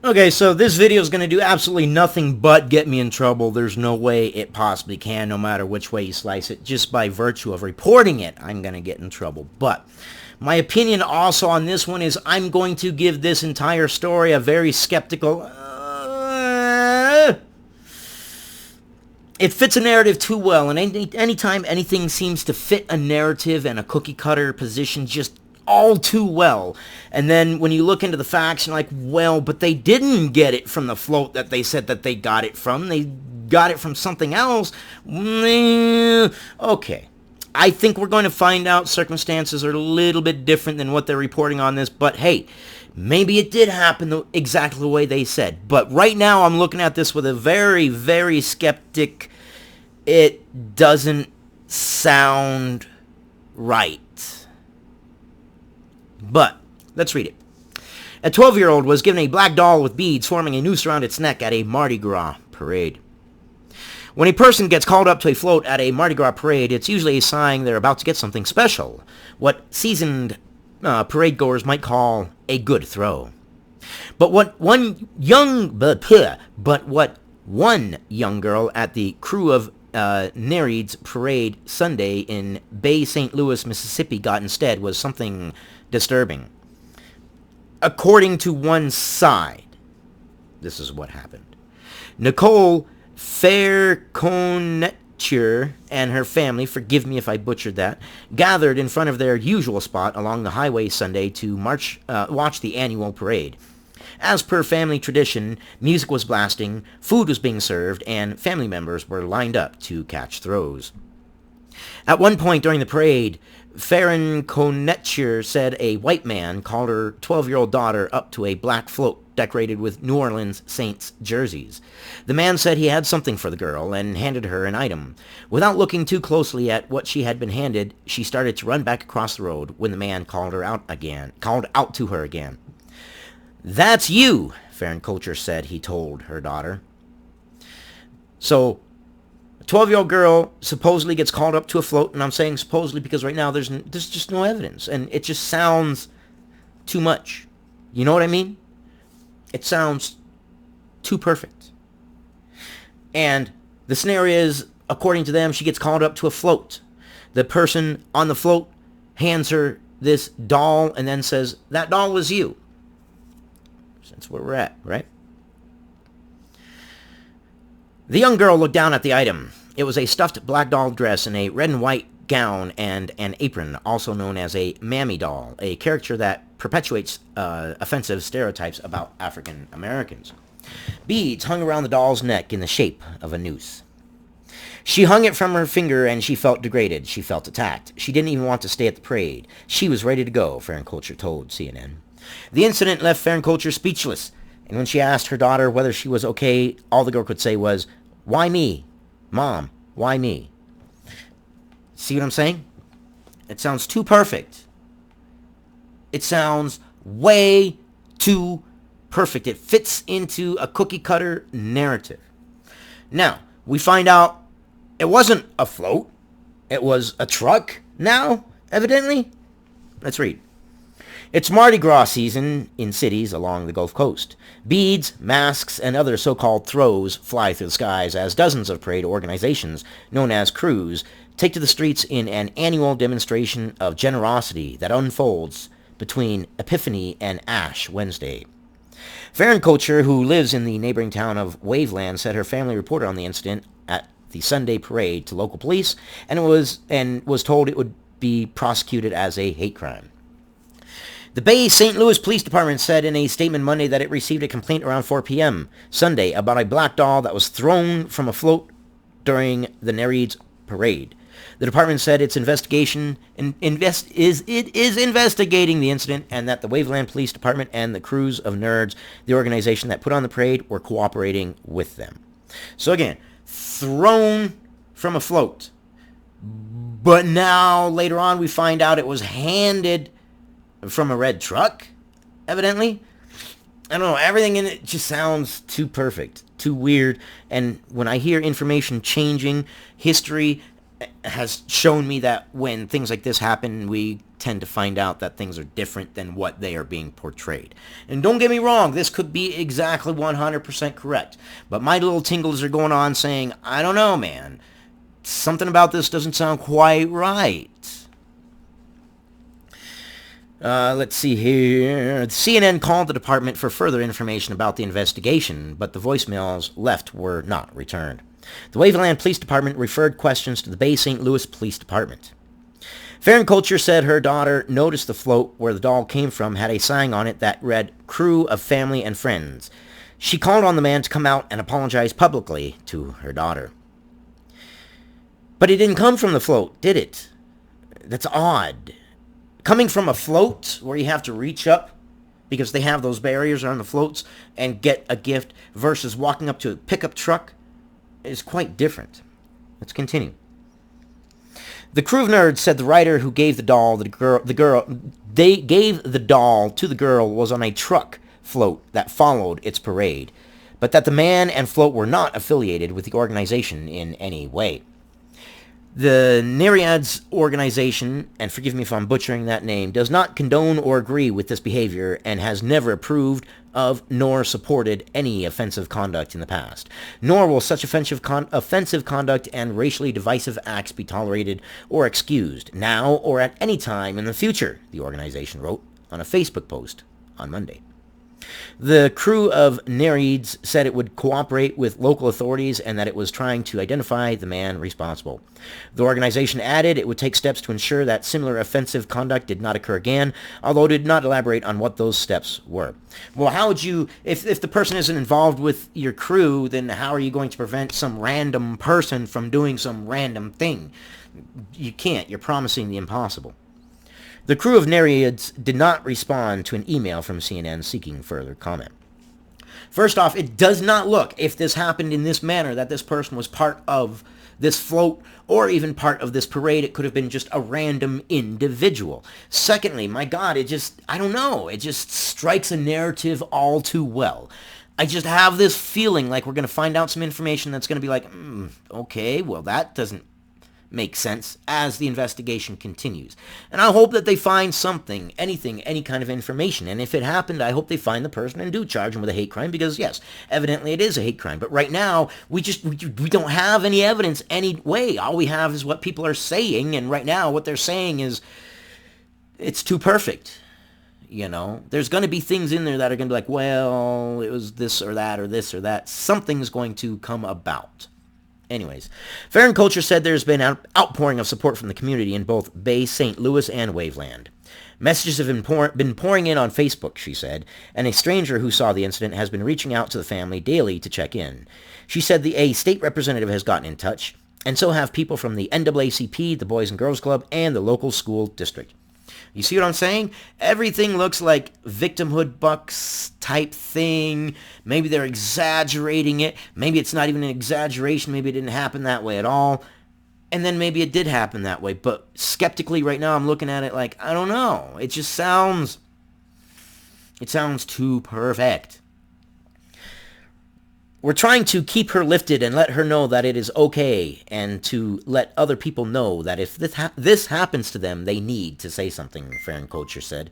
Okay, so this video is going to do absolutely nothing but get me in trouble. There's no way it possibly can, no matter which way you slice it. Just by virtue of reporting it, I'm going to get in trouble. But my opinion also on this one is I'm going to give this entire story a very skeptical... it fits a narrative too well, and anytime anything seems to fit a narrative and a cookie cutter position just all too well, and then when you look into the facts, you're like, well, but they didn't get it from the float that they said that they got it from. They got it from something else. Okay. I think we're going to find out circumstances are a little bit different than what they're reporting on this, but hey, maybe it did happen exactly the way they said. But right now I'm looking at this with a very, very skeptic. It doesn't sound right. But let's read it. A 12-year-old was given a black doll with beads forming a noose around its neck at a Mardi Gras parade. When a person gets called up to a float at a Mardi Gras parade, it's usually a sign they're about to get something special, what seasoned parade goers might call a good throw. But what one young girl at the Krewe of Nereids parade Sunday in Bay St. Louis, Mississippi got instead was something disturbing. According to one side, this is what happened. Nicole Fairconetcher and her family, forgive me if I butchered that, gathered in front of their usual spot along the highway Sunday to watch the annual parade. As per family tradition, music was blasting, food was being served, and family members were lined up to catch throws. At one point during the parade, Farron Conetcher said a white man called her 12-year-old daughter up to a black float decorated with New Orleans Saints jerseys. The man said he had something for the girl and handed her an item. Without looking too closely at what she had been handed, she started to run back across the road when the man called out to her again. "That's you," Farron Culture said he told her daughter. So, a 12-year-old girl supposedly gets called up to a float, and I'm saying supposedly because right now there's just no evidence, and it just sounds too much. You know what I mean? It sounds too perfect. And the scenario is, according to them, she gets called up to a float. The person on the float hands her this doll and then says, "That doll was you." That's where we're at, right? The young girl looked down at the item. It was a stuffed black doll dress in a red and white gown and an apron, also known as a mammy doll, a caricature that perpetuates offensive stereotypes about African Americans. Beads hung around the doll's neck in the shape of a noose. She hung it from her finger and she felt degraded. She felt attacked. She didn't even want to stay at the parade. She was ready to go, Farron Culture told CNN. The incident left Farron Culture speechless, and when she asked her daughter whether she was okay, all the girl could say was, "Why me? Mom, why me?" See what I'm saying? It sounds too perfect. It sounds way too perfect. It fits into a cookie cutter narrative. Now, we find out it wasn't a float. It was a truck now, evidently. Let's read. It's Mardi Gras season in cities along the Gulf Coast. Beads, masks, and other so-called throws fly through the skies as dozens of parade organizations, known as crews, take to the streets in an annual demonstration of generosity that unfolds between Epiphany and Ash Wednesday. Farron Culture, who lives in the neighboring town of Waveland, said her family reported on the incident at the Sunday parade to local police and was told it would be prosecuted as a hate crime. The Bay St. Louis Police Department said in a statement Monday that it received a complaint around 4 p.m. Sunday about a black doll that was thrown from a float during the Nereids parade. The department said its investigation is investigating the incident and that the Waveland Police Department and the Krewe of Nerds, the organization that put on the parade, were cooperating with them. So again, thrown from a float. But now, later on, we find out it was handed from a red truck, evidently. I don't know, everything in it just sounds too perfect, too weird, and when I hear information changing, history, has shown me that when things like this happen, we tend to find out that things are different than what they are being portrayed. And don't get me wrong, this could be exactly 100% correct. But my little tingles are going on saying, I don't know, man. Something about this doesn't sound quite right. Let's see here. CNN called the department for further information about the investigation, but the voicemails left were not returned. The Waveland Police Department referred questions to the Bay St. Louis Police Department. Farron Culture said her daughter noticed the float where the doll came from had a sign on it that read, "Crew of Family and Friends." She called on the man to come out and apologize publicly to her daughter. But it didn't come from the float, did it? That's odd. Coming from a float where you have to reach up because they have those barriers on the floats and get a gift versus walking up to a pickup truck is quite different. Let's continue. The crew of nerds said the writer who gave the doll they gave the doll to the girl was on a truck float that followed its parade, but that the man and float were not affiliated with the organization in any way. The Nereids organization, and forgive me if I'm butchering that name, does not condone or agree with this behavior and has never approved of nor supported any offensive conduct in the past. Nor will such offensive conduct and racially divisive acts be tolerated or excused, now or at any time in the future, the organization wrote on a Facebook post on Monday. The crew of Nereids said it would cooperate with local authorities and that it was trying to identify the man responsible. The organization added it would take steps to ensure that similar offensive conduct did not occur again, although it did not elaborate on what those steps were. Well, how would you, if the person isn't involved with your crew, then how are you going to prevent some random person from doing some random thing? You can't. You're promising the impossible. The crew of Nereids did not respond to an email from CNN seeking further comment. First off, it does not look, if this happened in this manner, that this person was part of this float or even part of this parade. It could have been just a random individual. Secondly, my God, I don't know, it just strikes a narrative all too well. I just have this feeling like we're going to find out some information that's going to be like, okay, well, that doesn't make sense as the investigation continues. And I hope that they find something, anything, any kind of information. And if it happened, I hope they find the person and do charge him with a hate crime because, yes, evidently it is a hate crime. But right now, we don't have any evidence anyway. All we have is what people are saying. And right now, what they're saying is it's too perfect. You know, there's going to be things in there that are going to be like, well, it was this or that or this or that. Something's going to come about. Anyways, Farron Culture said there's been an outpouring of support from the community in both Bay St. Louis and Waveland. Messages have been pouring in on Facebook, she said, and a stranger who saw the incident has been reaching out to the family daily to check in. She said a state representative has gotten in touch, and so have people from the NAACP, the Boys and Girls Club, and the local school district. You see what I'm saying? Everything looks like victimhood bucks type thing. Maybe they're exaggerating it. Maybe it's not even an exaggeration. Maybe it didn't happen that way at all. And then maybe it did happen that way. But skeptically right now I'm looking at it like, I don't know. It sounds too perfect. We're trying to keep her lifted and let her know that it is okay, and to let other people know that if this happens to them, they need to say something, Farron Culture said.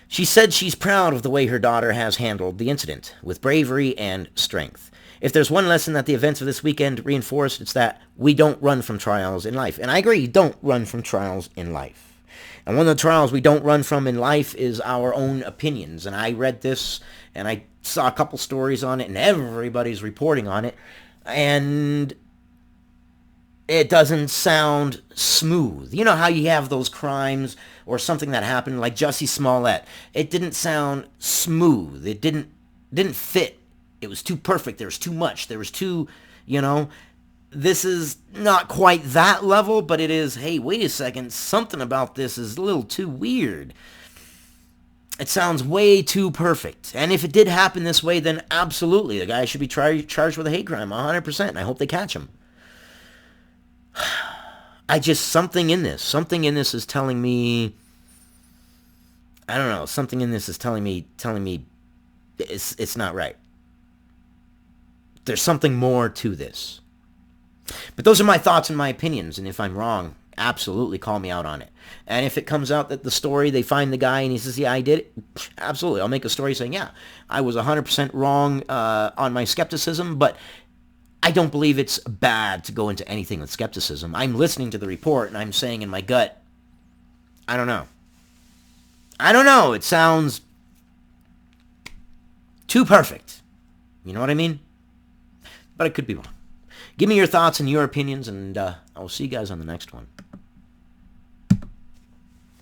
She said she's proud of the way her daughter has handled the incident, with bravery and strength. If there's one lesson that the events of this weekend reinforced, it's that we don't run from trials in life. And I agree, don't run from trials in life. And one of the trials we don't run from in life is our own opinions. And I read this, and I saw a couple stories on it, and everybody's reporting on it, and it doesn't sound smooth. You know how you have those crimes or something that happened, like Jussie Smollett. It didn't sound smooth. It didn't fit. It was too perfect. There was too much. There was too, this is not quite that level, but it is, hey, wait a second, something about this is a little too weird. It sounds way too perfect. And if it did happen this way, then absolutely, the guy should be charged with a hate crime, 100%, and I hope they catch him. Something in this is telling me, I don't know, something in this is telling me it's not right. There's something more to this. But those are my thoughts and my opinions, and if I'm wrong, absolutely call me out on it. And if it comes out that the story, they find the guy and he says, yeah, I did it, absolutely. I'll make a story saying, yeah, I was 100% wrong on my skepticism, but I don't believe it's bad to go into anything with skepticism. I'm listening to the report and I'm saying in my gut, I don't know. I don't know. It sounds too perfect. You know what I mean? But I could be wrong. Give me your thoughts and your opinions, and I'll see you guys on the next one.